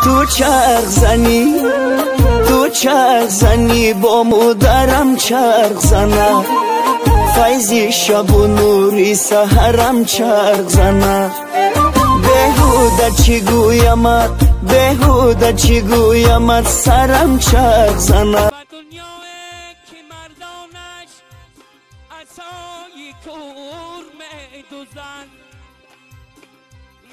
تو چرخ زنی با مادرم چرخ زنه، فیضی شب و نوری سحرم چرخ زنه. بهوده چی گویمت سرم چرخ زنه. دنیای که مردانش عصای کور میدوزن،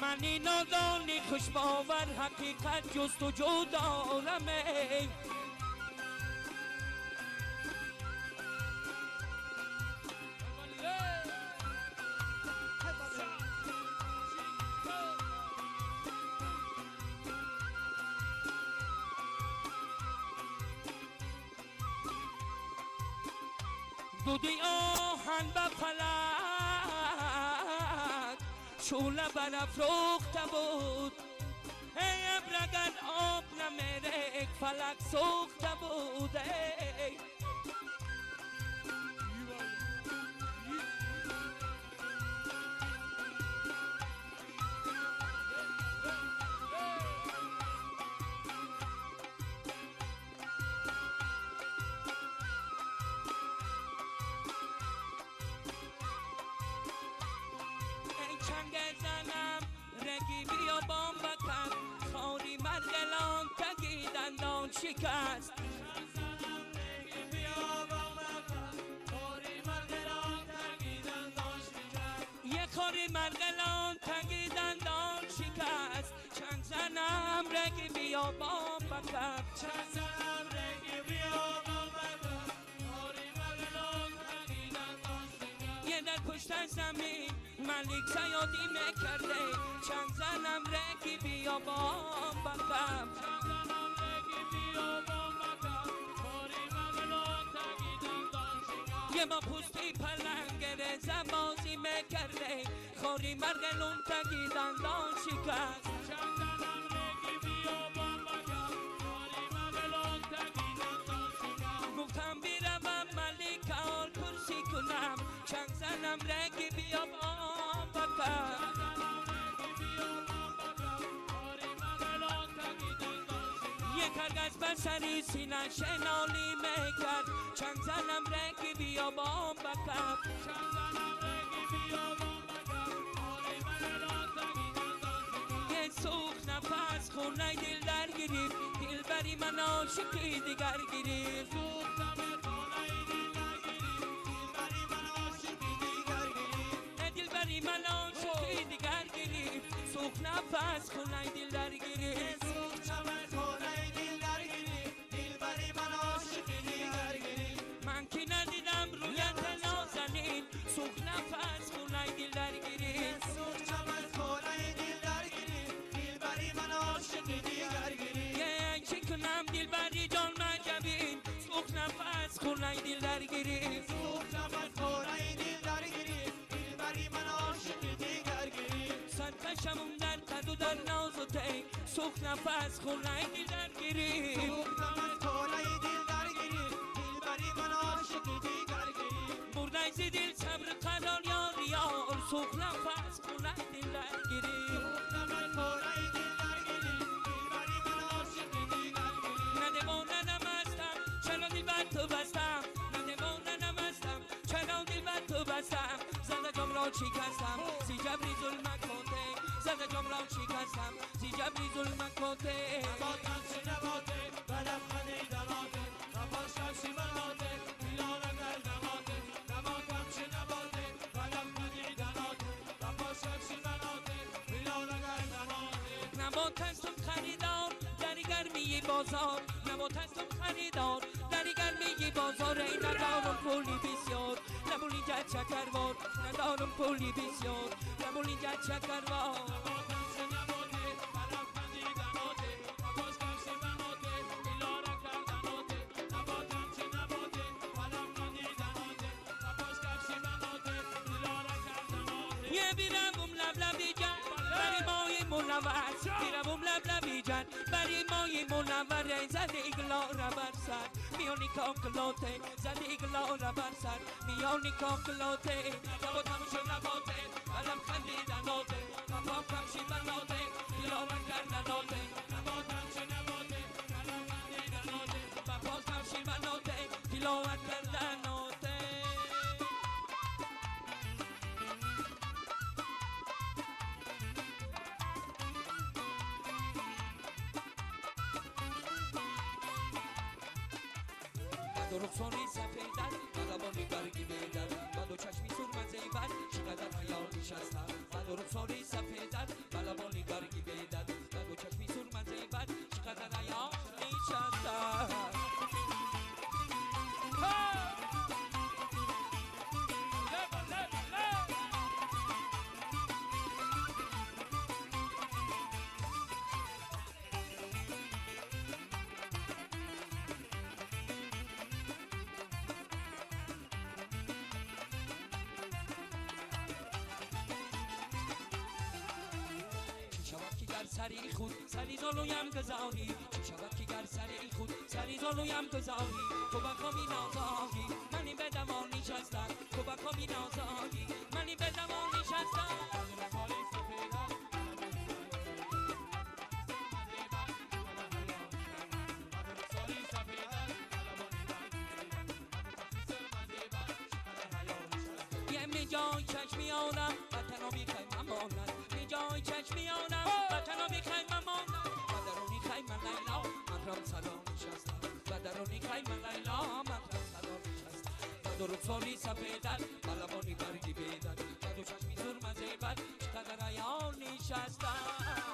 من این نادانی خوشباور حقیقت جستجو دارم. دودی آهن به فلک شوله برافروخته بود، ای ابرگن آب نمیره فلک سوخته بود. چنگ زنم رگی بیا بام بکن، خاری مرگلان تگی دندان شکست. یه خاری مرگلان تگی دندان شکست، چنگ زنم رگی بیا بام بکن. یه در پشت زمین ملیک سیادی میکرده، چند زنم رگی بیا بام بکم. یه ما پوستی پلنگره زبازی میکرده، خوری مرگلون تگی دندان شکست. گفتم بیروم ملیک آل کرسی کنم، چند زنم رگی بیا بام بکم. یک هرگز بسری سینه شنالی میکرد، چند زنم رگی بیا بام بکم. یه سوخ نفس خونه دل در گریف، دل بری من عاشقی دیگر گریف. دل بری من عاشقی دیگر گریف، سوخ نفس خونه دل در گریف. من که ندیدم رویت نازنین، سوخ نفس خونه دل در گریف. چی کنم دل بری جان مجبین، سوخ نفس خونه دل در گریف. صد قشمون در قد و در ناز و تی، سوخ نفس خونه دل در گریف. برده زی دل صبر قرار یار یار، سوخ نفس خونه دل در گریف. ندمانم هستم چرا دل بر تو بستم، ندمانم هستم چرا دل بر تو بستم. زندگام را شکستم زی جبری ظلمت کاته، زندگام را شکستم زی جبری ظلمت کاته. نباتم چه نباته بلم خدی دلاته، نباش کفشی بلاته میلان اگر نماته. نباتم چه نباته بلم خدی دلاته، نباش کفشی بلاته میلان اگر نماته. نبات هستم خریدار دری گرمی بازار، نبات هستم خریدار دری گرمی بازار. ای ندارم پولی بسیار نبولی جد شکروار، ندارم پولی بسیار نبولی جد شکروار. یه بیرم لبلبی جد بری مای منور، بیرم لبلبی جد بری مای منور. زده ایگلا را بر سر میانی کاکلاته، زده ایگلا را بر سر میانی کاکلاته. نباتم شو نباته بلم خندیدناته، نباتم کمشی بناته میلارن کردناته. نباتم و دو رخساری سفیدت و لبانی برگی بیدت و دو چشمی سرمه زیبت چقدر حیال نشستم و دو رخساری سفیدت و لبانی برگی بیدت و دو چشمی سرمه زیبت چقدر حیال نشستم سری خود سری زلویم گذاری چی شود که گر سری خود سری زلویم گذاری تو بخوامی نازاری منی به دوان نشستم تو بخوامی نازاری منی به دوان نشستم یه می جای چشمی آنم وطن رو بیخوای ممانم می جای چشمی آنم وطن رو بیخوای ممانم و درونی خیمه لیلا من رم سلام نشستم و درونی خیمه لیلا من رم سلام نشستم و دو رخساری سفیدت و لبانی برگی بیدت و دو چشمی سرمه زیبت چقدر حیال نشستم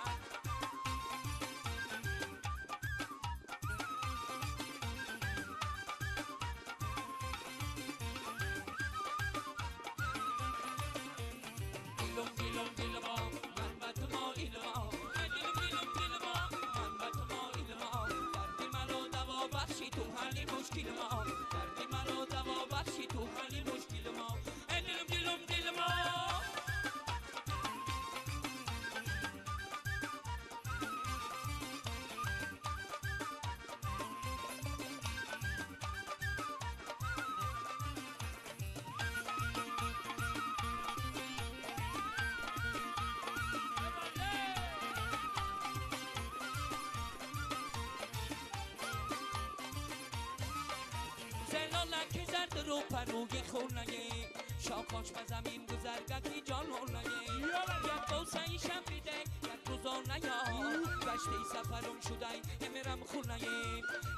مشکل ما دردی منو دوا بخشی تو حل مشکل ما ای دلم دلم دل ما زلالک زرد رو پروی خونه شاخاش به زمین گذرگتی جان هونه یک بوسه شنبیده یک روزانه گشتی سفرم شده امیرم خونه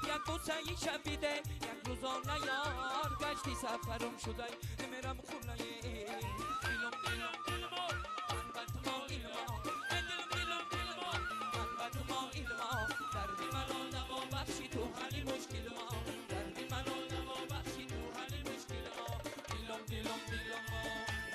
یک بوسه شنبیده یک روزانه گشتی سفرم شده امیرم خونه دلم دلم دلما من به تو مایل ما دلم دلم دلما من به تو مایل ما دردی منو دوا بخشی تو حل مشکل ما دردی منو دلم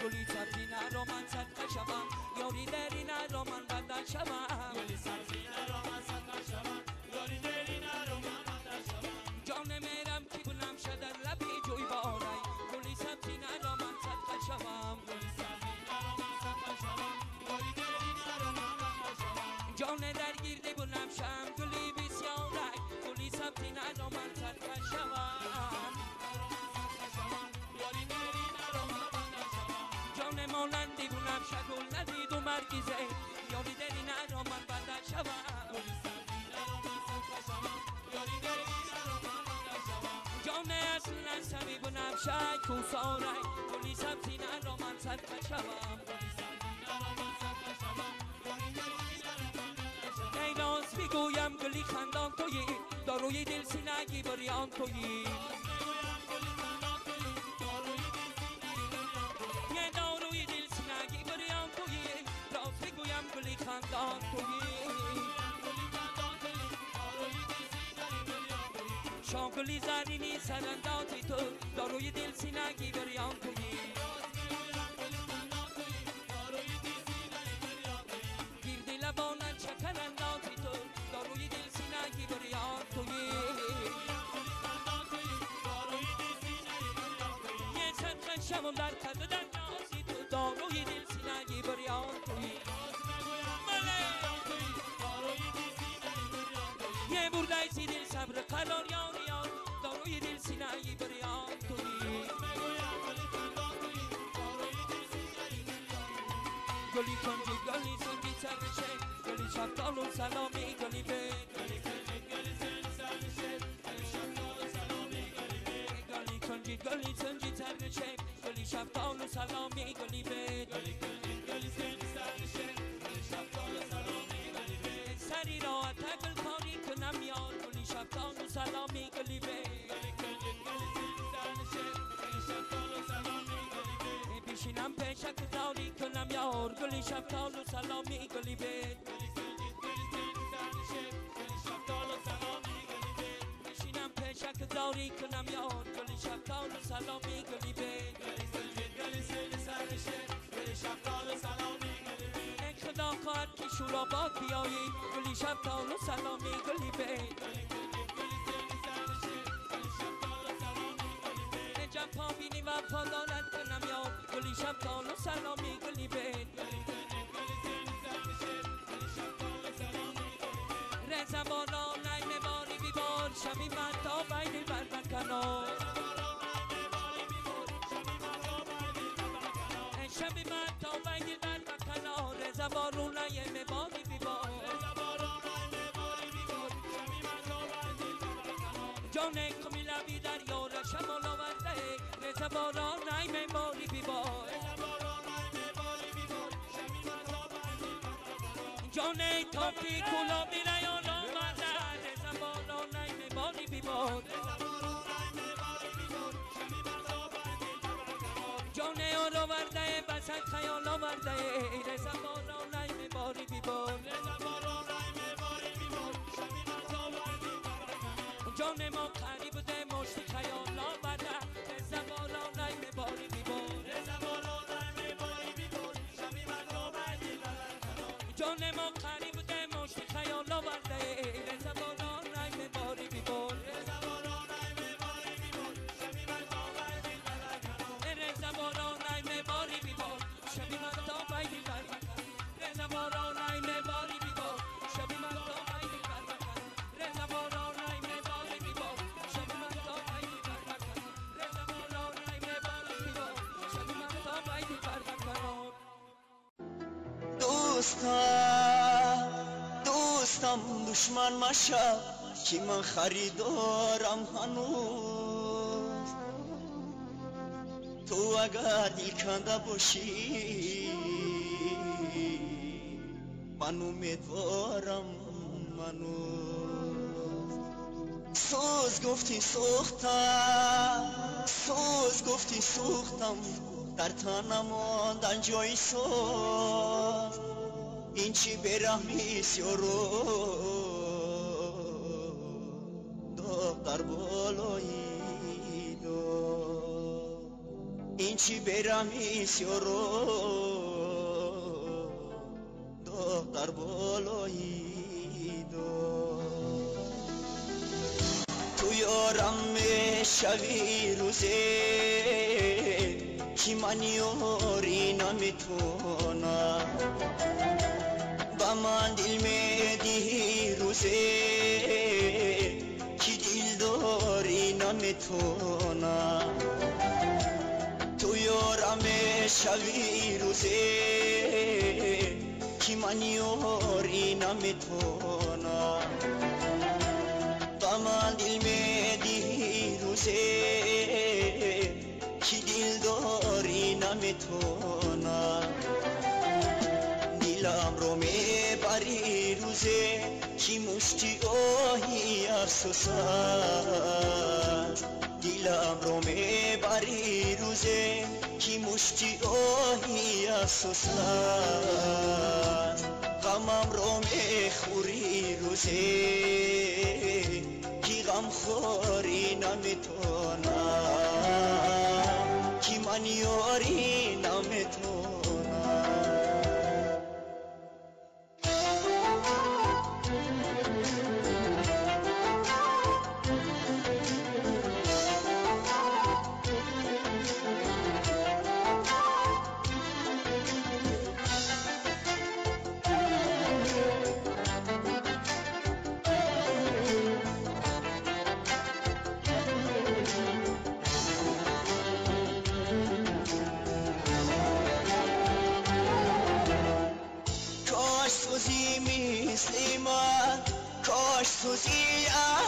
گلی سبزی نرو من صدقه شوم یاری دری نرو من بدل شوم گلی سبزی نرو من صدقه شوم یاری دری نرو من بدل شوم جان میرم کی بلم شدر لبی جوی بارای گلی سبزی نرو من صدقه شوم گلی سبزی نرو من صدقه شوم یاری دری نرو من بدل شوم جان در گیرده بلم شم گلی بسیارای گلی سبزی نرو من صدقه شوم مانندی بونم شکل ندید و مرگیزه یاری دری نرو من بدل شوم جان اصلا سمی بونم شکل سارای گلی سبزی نرو من صدقه شوم نیراز بگویم گلی خندان تویی داروی دل سینگی بریان تویی گلی خندان تویی شاگلی زرینی سرنداتی تو داروی دل سینگی بریان تویی گیردی لبانن شکرنداتی تو داروی دل سینگی بریان تویی یه صدقه شمون در قدر نازی تو داروی دل سینگی بریان تویی یه برده سی دل صبر قرار یاری یار داروی دل سینه‌ای بریان تویی گلی کنجی گلی سنگی سرشه گلی شفتال و سلامی گلی به گلی کنجی گلی سنگی سرشه گلی شفتال و سلامی گلی به سری را تگل کاری کنم یار گلی شفتال و سلامی گلی به میشینم پیشت داری کنم یار گلی شفتال و سلامی گلی بید میشینم پیشت داری کنم یار گلی شفتال و سلامی گلی بید ای خدا خواهد که شوراباد بیایی گلی شفتال و سلامی گلی بید جفا بینی و پادانت کنم یا گلی شفتال و سلامی گلی بید رزم بالا نیم باری بیبار شبی من تا بین بر بکنم شبی من تا بین بر بکنم رزم بارو نیم باری بیبار جانه کمی لبی در یار شمال آورده رزم بارا نیم باری بیبار جانه تاپی کلا میره یار آورده رزم بارا نیم باری بیبار جانه یار آورده بسد خیال آورده رزم بارا نیم باری بیبار جان ما قریب ده مشتی خیال آورده رزم بارا نیم باری بیبار جان ما قریب ده مشتی خیال آورده رزم بارا نیم باری بیبار رزم بارا نیم باری بیبار شبی من تا بایدی بر رزم بارا نیم باری بیبار شبی من تا بایدی بر رزم بارا دوستم دشمن مشا که من خریدارم هنوز تو اگر دل کنده باشی من امیدوارم سوز گفتی سوختم در تنم ماندن جای سوز این چی برهمیست یارو داغ در بالایی این چی برهمیست یارو داغ در بالایی تو یارم شبی روزه که من یاری نمیتونم با من دل میدی روزه که دل داری نمیتونم تو یارم شبی روزه که من یاری نمیتونم با من دل میدی روزه که دل داری نمیتونم دلم رو میبری روزه که مشتی آهی افسوس است دلم رو میبری روزه که مشتی آهی افسوس است غمم رو میخوری روزه که غم خوری نمیتونم که من یاری نمیتونم سوزی مثل من کاش سوزی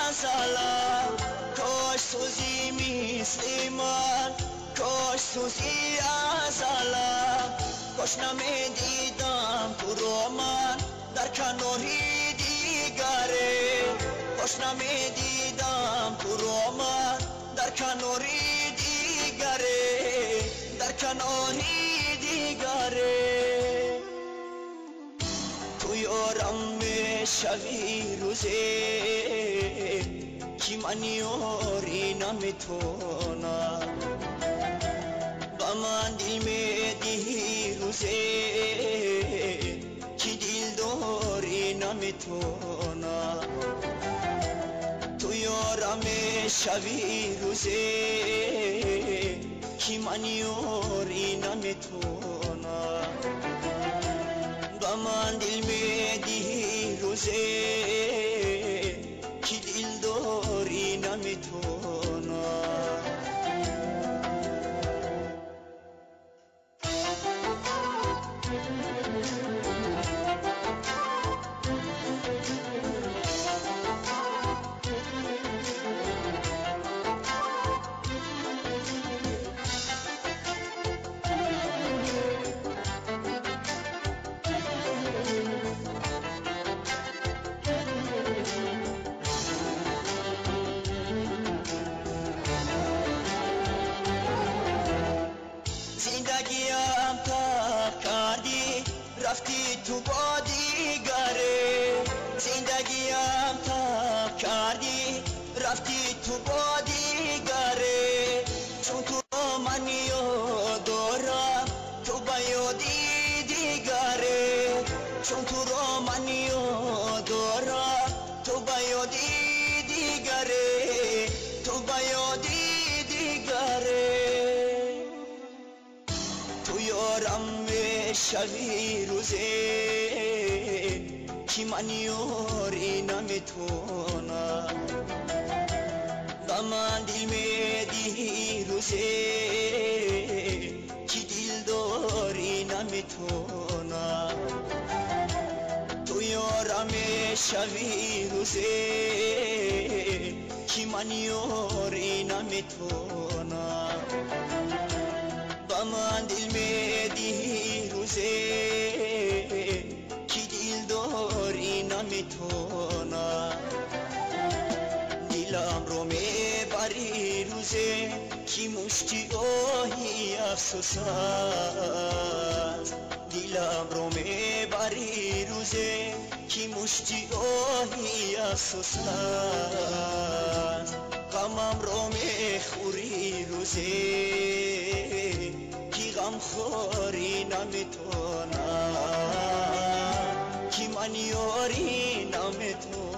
ازالم کاش سوزی مثل من کاش سوزی ازالم کاش نمیدیدم تو رو من در کناری دیگره کاش نمیدیدم تو رو من در کناری دیگره در کناری دیگره تو یارم شبی روزه کی من یاری نمیتونم با من دل میدی روزه کی دل داری نمیتونم تو یارم شبی روزه کی من یاری نمیتونم با من دل میدی روزه کی دل داری نمیتونم زندگیم تب کردی رفتی تو با دیگره زندگیم تب کردی رفتی تو با دیگره چون تو من یاد دارم تو با یادی دیگره چون تو رو من یاد دارم تو با یادی دیگره تو با یادی دیگره تو یارم شبی روزه کی من یاری نمیتونم با من دل میدی روزه کی دل داری نمیتونم تو یارم شبی روزه کی من یاری نمیتونم با من دل میدی روزه کی دل داری نمیتونم دلم رو میبری روزه کی مشتی آهی افسوس است دلم رو میبری روزه کی مشتی آهی افسوس است غمم رو میخوری روزه کی غم خوری نمیتونم کی من یاری نمیتونم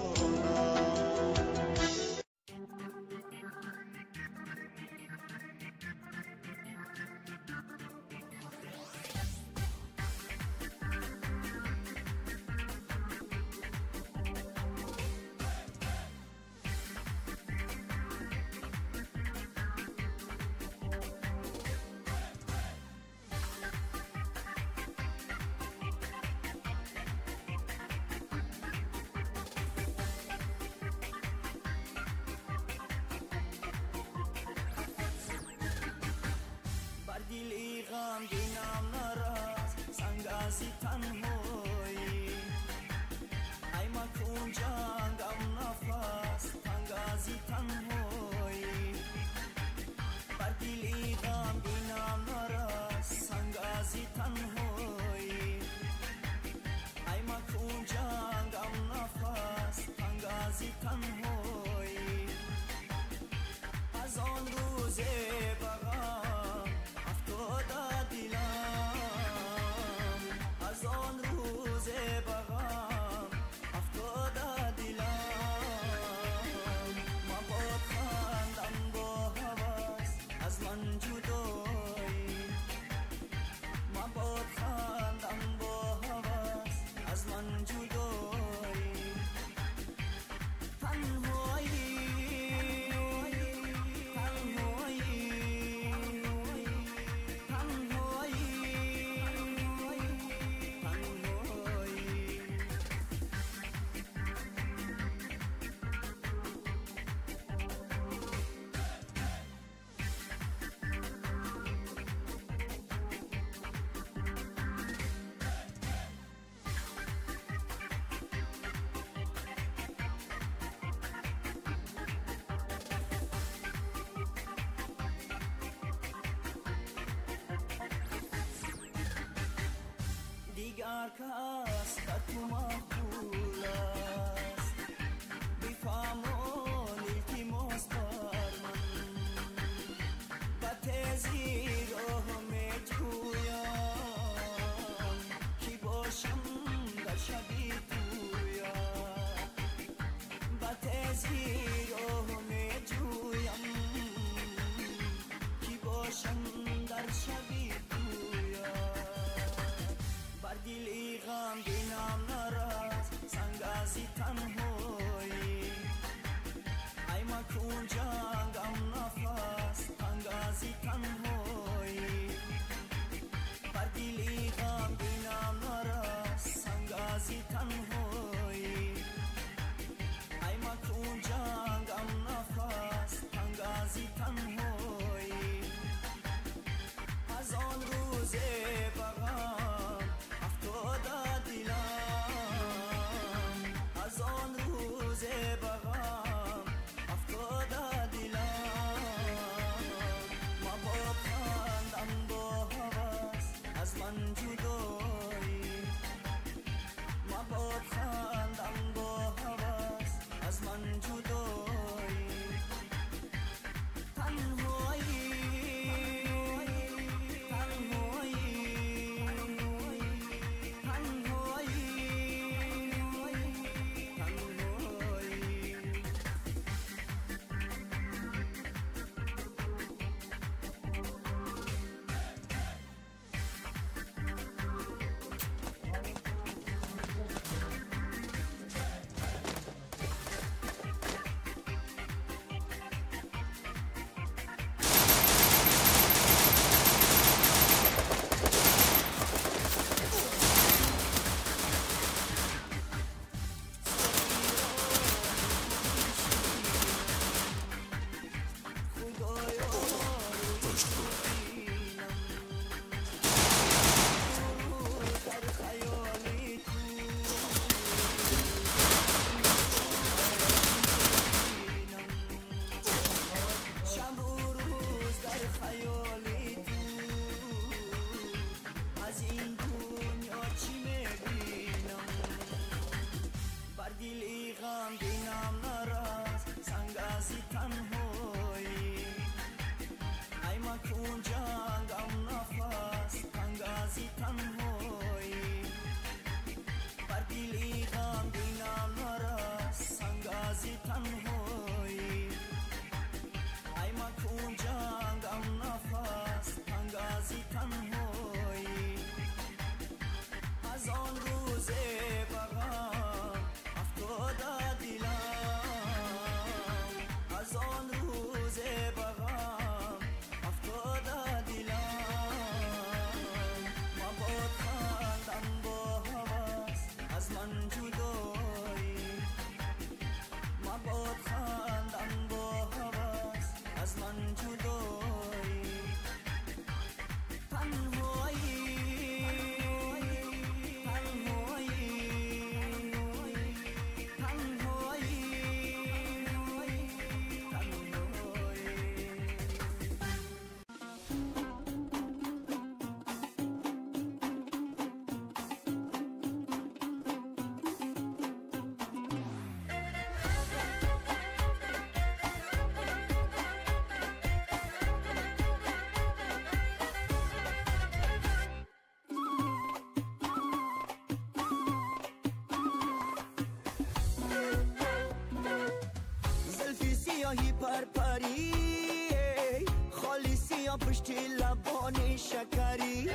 یا پشتی لبانی شکری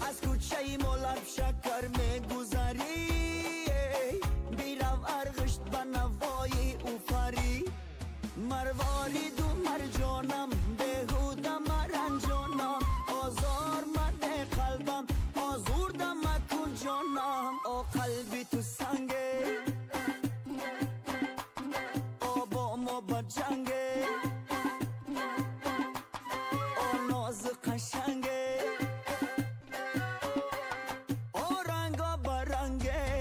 از کوچه مولب شکر میگذری بیرو ارغشت به نوای اوفری مرواری دو مرجانم بهودم مرنجانم آزار مده قلبم آزوردم مکن جانم او قلبی تو سنگه او با ما بجنگه او ناز قشنگه او رنگا برنگه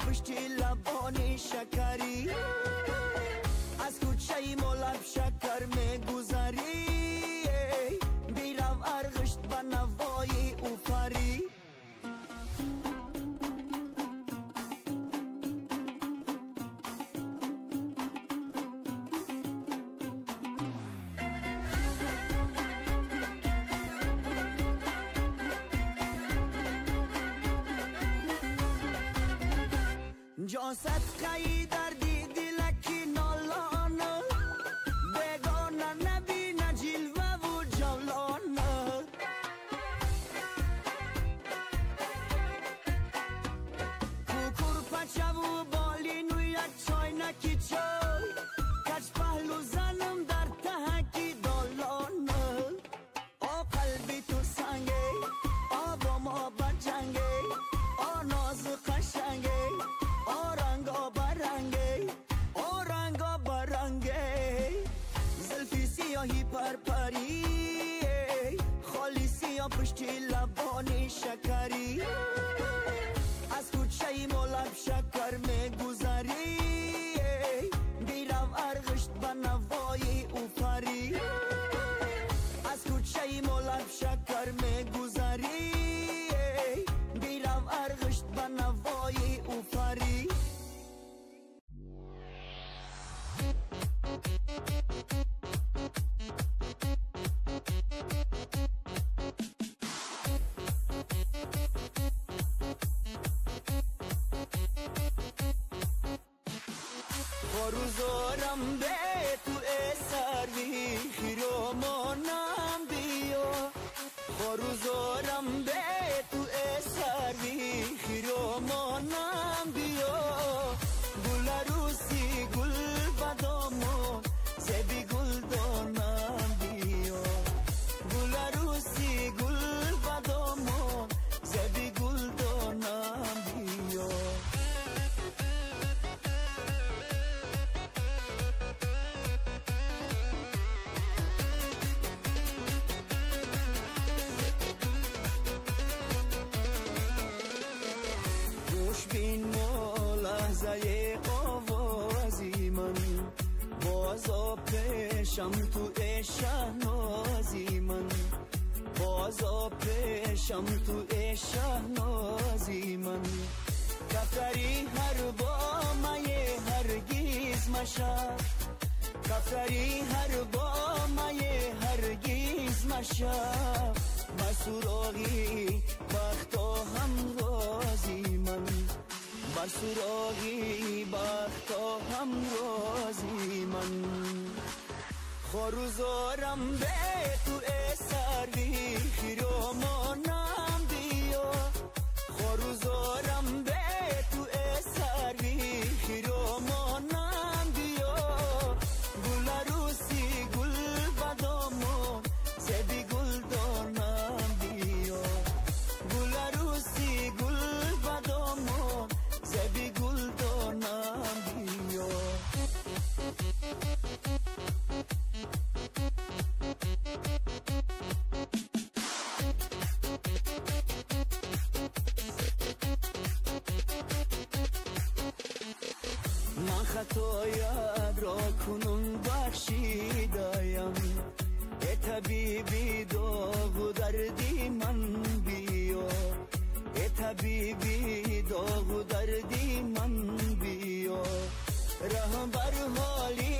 پشتی لبانی شکری از کوچه مولب شکر میگذری بیرو ارغشت به نوای اوفری جاست خیلی دردی دلکی نالانه بگانه نبی نجیلوه و جولانه کوکور پچه و بالی نویت چای نکی چای کچ پهلو زنم در تهکی دالانه او قلبی تو سنگه او با ما بجنگه او ناز قشنگه سیاهی پرپری خالی سیاه پشتی لبانی شکری از کوچه مولب شکر میگذری بیرو ارغشت به نوای اوفری از کوچه مولب شکر میگذری بیرو ارغشت به نوای اوفری روزارم به تو سروی خیرامانم بیا روزارم به تو سروی خیرامانم بیا گل روسی گل بدامو زبی گل دانم بیا گل روسی گل بدامو زبی گل دانم بیا بین ما لحظه آوازی من بازا پیشم تو شهنازی من بازا پیشم تو شهنازی من کفتری هر با مایه هرگیز مشا کفتری هر با مایه هرگیز مشا مسوراغی بختا هم رازی من بر سراغی بختا هم رازی من خروزارم به تو سروی خیرامانم بیا خروزارم به تو سروی خیرامانم بیا خطایت را کنون بخشیدایم ای طبیبی داغ و دردی من بیا ای طبیبی داغ و دردی من بیا رحم بر حالی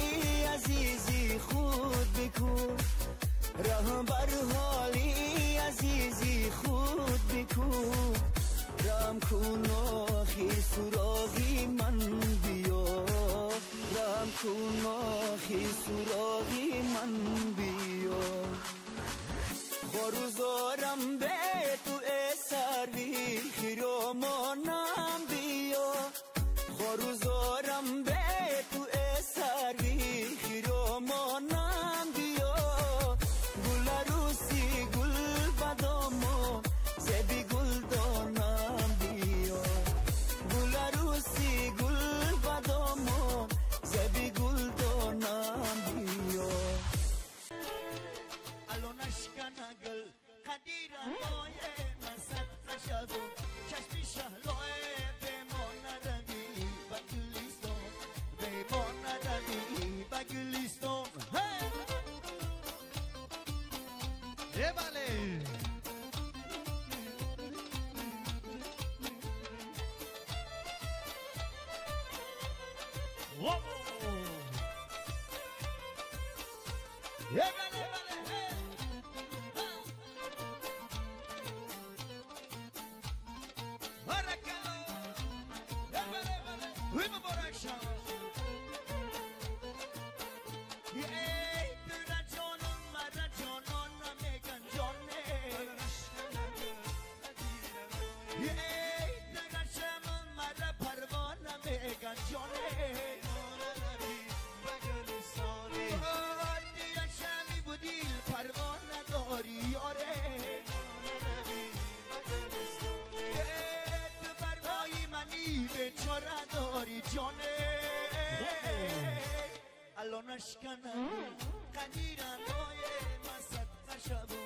عزیزی خود بکن رحم بر حالی عزیزی خود بکن رحم کن آخی سراغی من بیا رحم کن آخی سراغی من بیا خروزارم به تو سروی خیرامانم بیا خروزارم به تو سروی خیرامانم بیا گل روسی گل بدامو زبی گل دانم بیا گل روسی گل بدامو زبی گل دانم بیا الان اشکن گل قدیرم مایه مسد نشدو چشمی شهلوه بمان ندادی بگلیستون بمان ندادی بگلیستون بله الان اشکنم قدیرم مایه مسد نشدو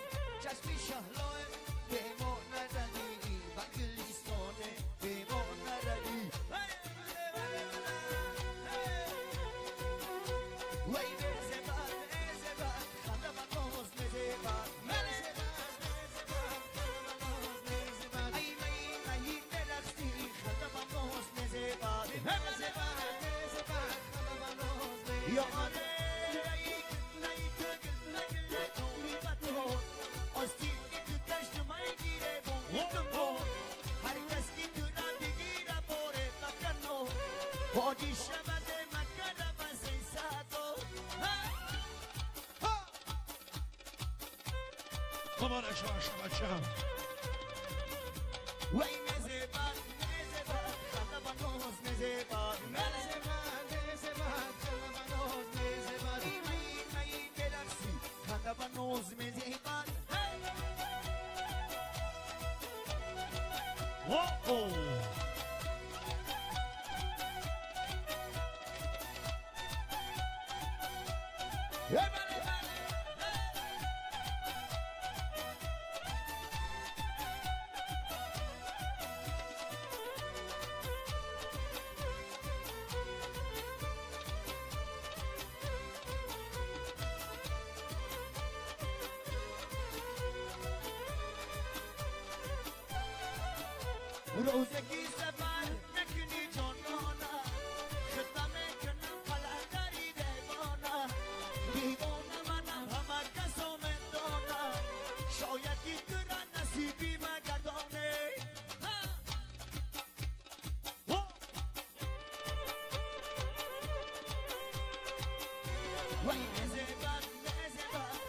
چشمی شهلوه بمان ندادی بگلیستانه بمان ندادی وی نزه بد خدا بناز نزه بد ای می نرختی خدا بناز نزه بد یا آره بادی شبد مکر بسی ساتو مبارک شما وی نزه بد خدا بناز نزه بد بنوز میزی باد روزگی سفر نکنی جانانا خدمه کنم قلعداری دیوانا دیوانا منم همه کسو مندانا شاید دیگران نصیبی مگردانه وی نزه بد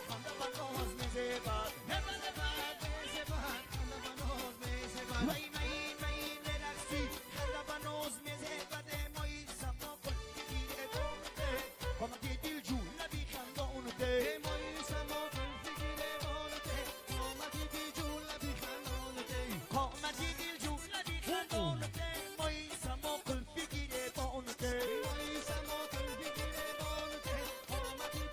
خانده بناز نزه بد وی come ti dil giù la bicandone e moi siamo per figure volate come ti dil giù la bicandone come ti dil giù la bicandone moi siamo per figure volate moi siamo per figure volate come ti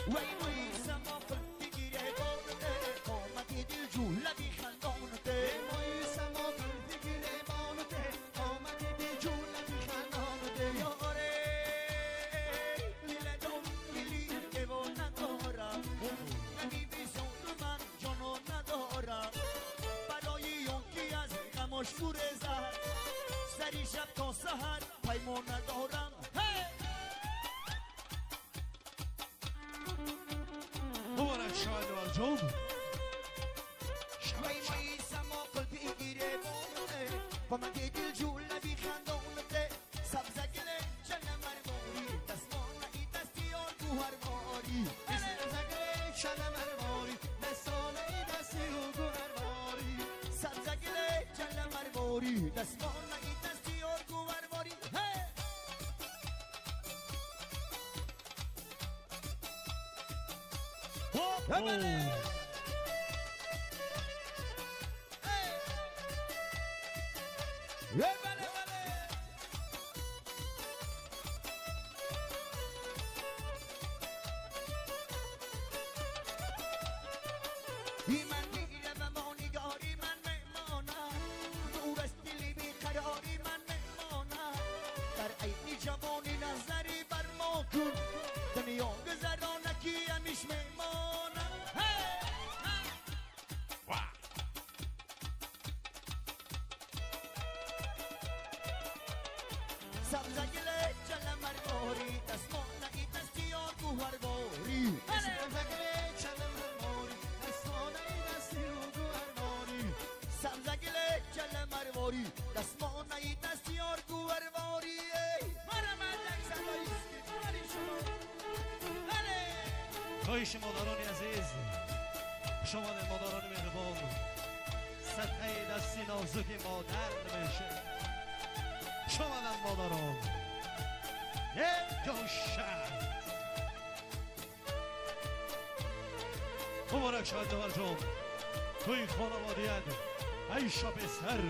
وای وای سما بگیره بانده آمدی دل جوله بی خندانده وای سما بگیره بانده آمدی دل جوله بی خندانده یاره لیله دم لیلی که و ندارم نمی بیزون من جانو ندارم برای یونکی از غماش گورزد سری شب تا سحر پیمان ندارم مبارک شاید مرجون وای وای سما بگیره بانده با من دل جوله بی خندانده سبزگله جنه مرماری دستمان ای دستیار گوهر ماری سبزگله جنه مرماری دستان ای دستیار گوهر ماری سبزگله جنه مرماری دستمان ای دستیار گوهر ماری من میرم اما نگاری من میمانم دور از دلی بیقراری من میمانم در عین جوانی نظری بر ما کن دنیا گذرانکی همیش میمانم سبزگله جل مرماری دستمان ای دستیار گوهر باری سبزگله جل مرماری دستمان ای دستیار گوهر باری سبزگله جل مرماری دستمان ای دستیار گوهر باری خواهش مادران عزیز شما در مادران مهربان صدقه دستی نازک مادر میشه شما در مادران یک گوشه مبارک شاید مرجون توی خانوادیت ای شب سر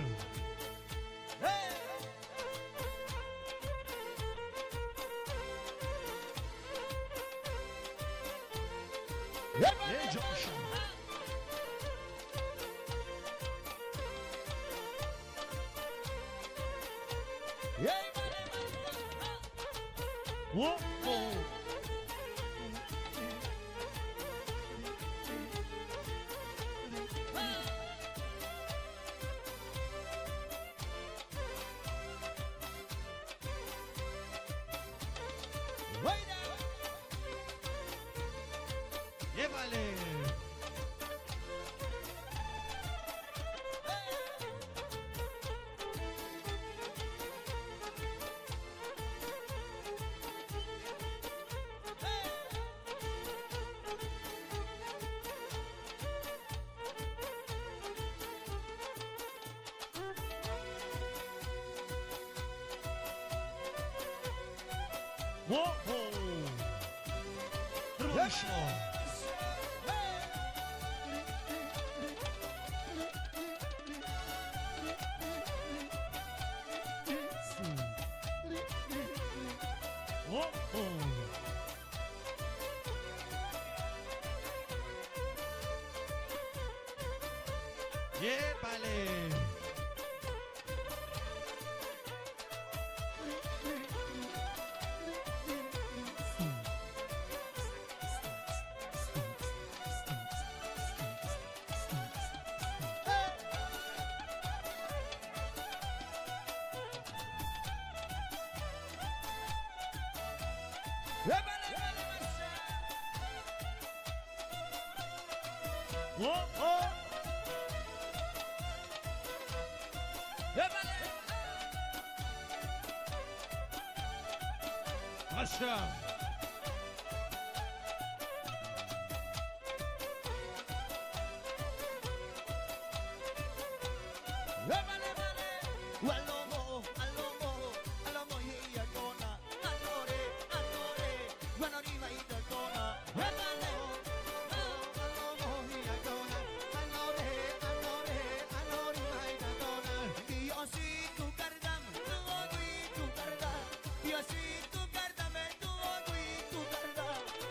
یک گوشه یه بله شما یه بله Asha.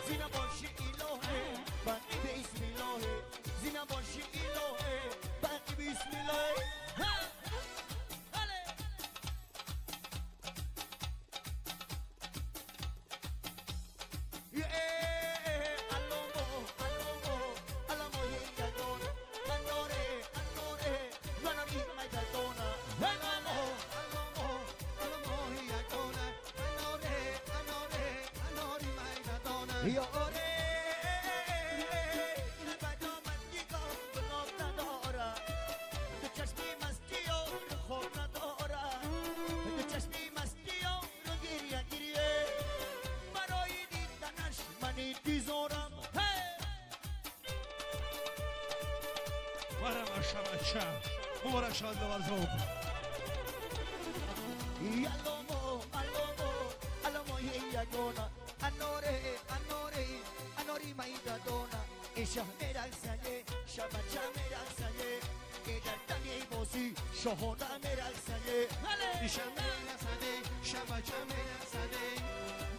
Zina boshi ilo یاره بدا من دیگاه بلاب نداره تو چشمی مستی رو خواب نداره تو چشمی مستی رو گریه گریه برای دیدنش منی دیزارم مرم اشم مبارک شاد لورزوب Alamo yagona anori maida dona isha mera saye shabacha mera saye kedar tani bosi shohona mera saye isha mera saye shabacha mera saye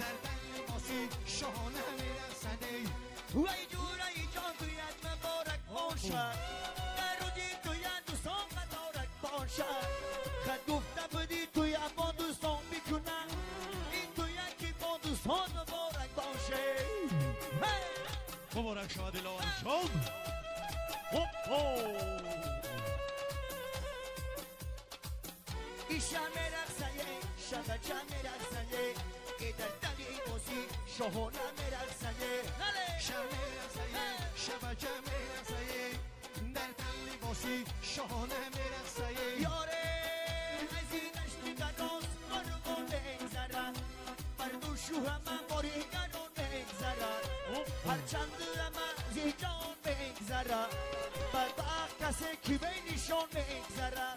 dar tani bosi shohona mera saye way jura ijon tu yad mubarak bosha darudi tu yad song mubarak bosha khad gufta budi tu yad bodu song bikuna son مبارک باشه مبارک شما دلوان شد ایشا میرقصه شبچه میرقصه که در دلی بازی شهونه میرقصه شب میرقصه شبچه میرقصه در دلی بازی شهونه میرقصه یاره ازی نشتی گناز قربون بگذره بردو شو همه باری گنون بگذره هر چند همه زیجان بگذره بدبخت کسی که بینشان بگذره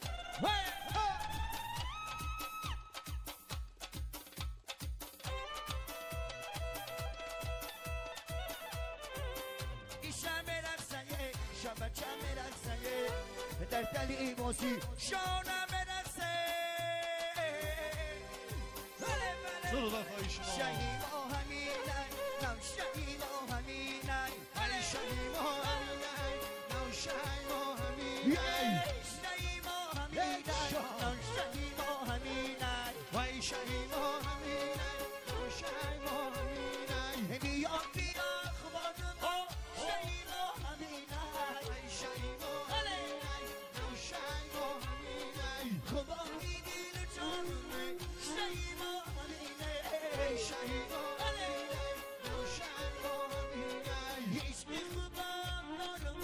ایشه میرقصه شبچه میرقصه در دلی بازی شانه میرقصه صدق خواهی شما شهیما همینه نم شهیما همینه شهیما همینه نو شهیما همینه شهیما همینه نم شهیما همینه وای شهیما همینه نو شهیما همینه بیا بیا خبانما شهیما همینه وای شهیما همینه نو شهیما همینه خبانی دیل جانمه شهیما همینه شهیما همینه نو شهیما همینه هیچ میخوبم نارم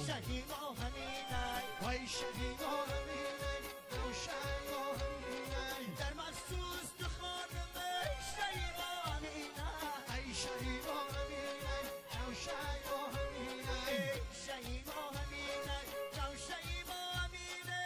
شهیما همینه وای شهیما همینه نو شهیما همینه در مخصوص تو خانمه شهیما همینه ای شهیما همینه نو شهیما همینه شهیما همینه نو شهیما همینه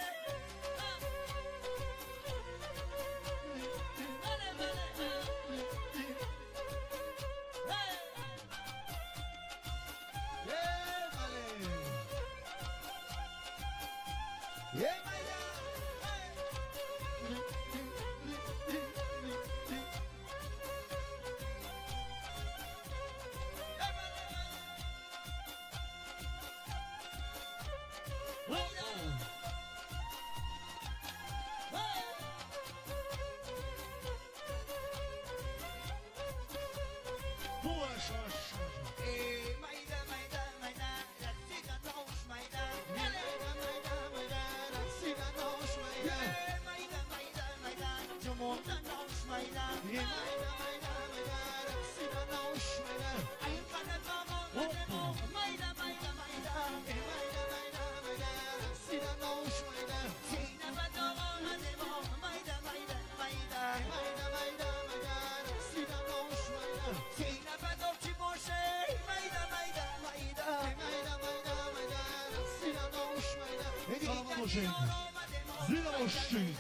زیرا باشید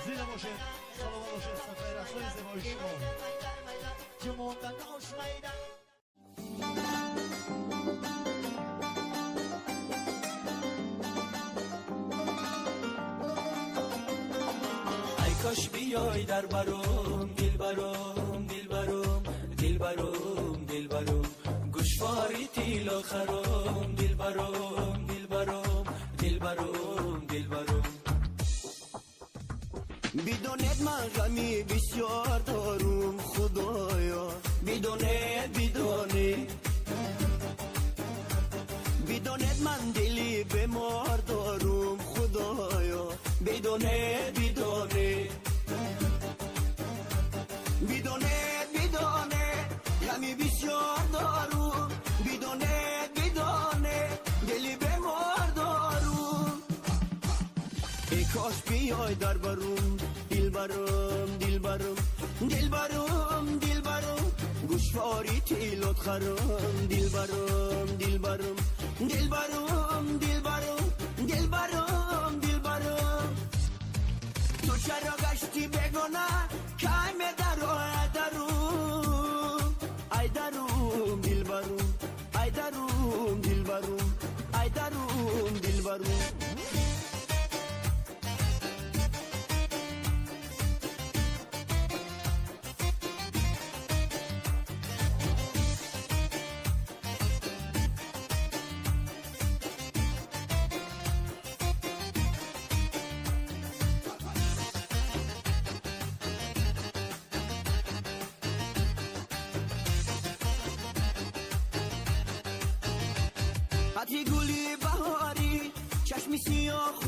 زیرا باشید سلام باشید سفر رسول زیبای شما ای کاش بیای در برام دل برام دل برام دل برام دل برام گوشواری تیلا خرام دل برام دل برام دل برام دل برام بدونت من غمی بسیار دارم خدایا بدونت من دلی بیمار دارم خدایا بدونت باش بیای در بروم دلبرم دلبرم دلبرم دلبرم گوشواری تیلوت خرم دلبرم دلبرم دلبرم دلبرم دلبرم دلبرم تو چرا گشتی بگونه کایم درو ای دروم دلبرم ای دروم دلبرم ای دروم دلبرم حتی گلی بهاری چشمی سیاه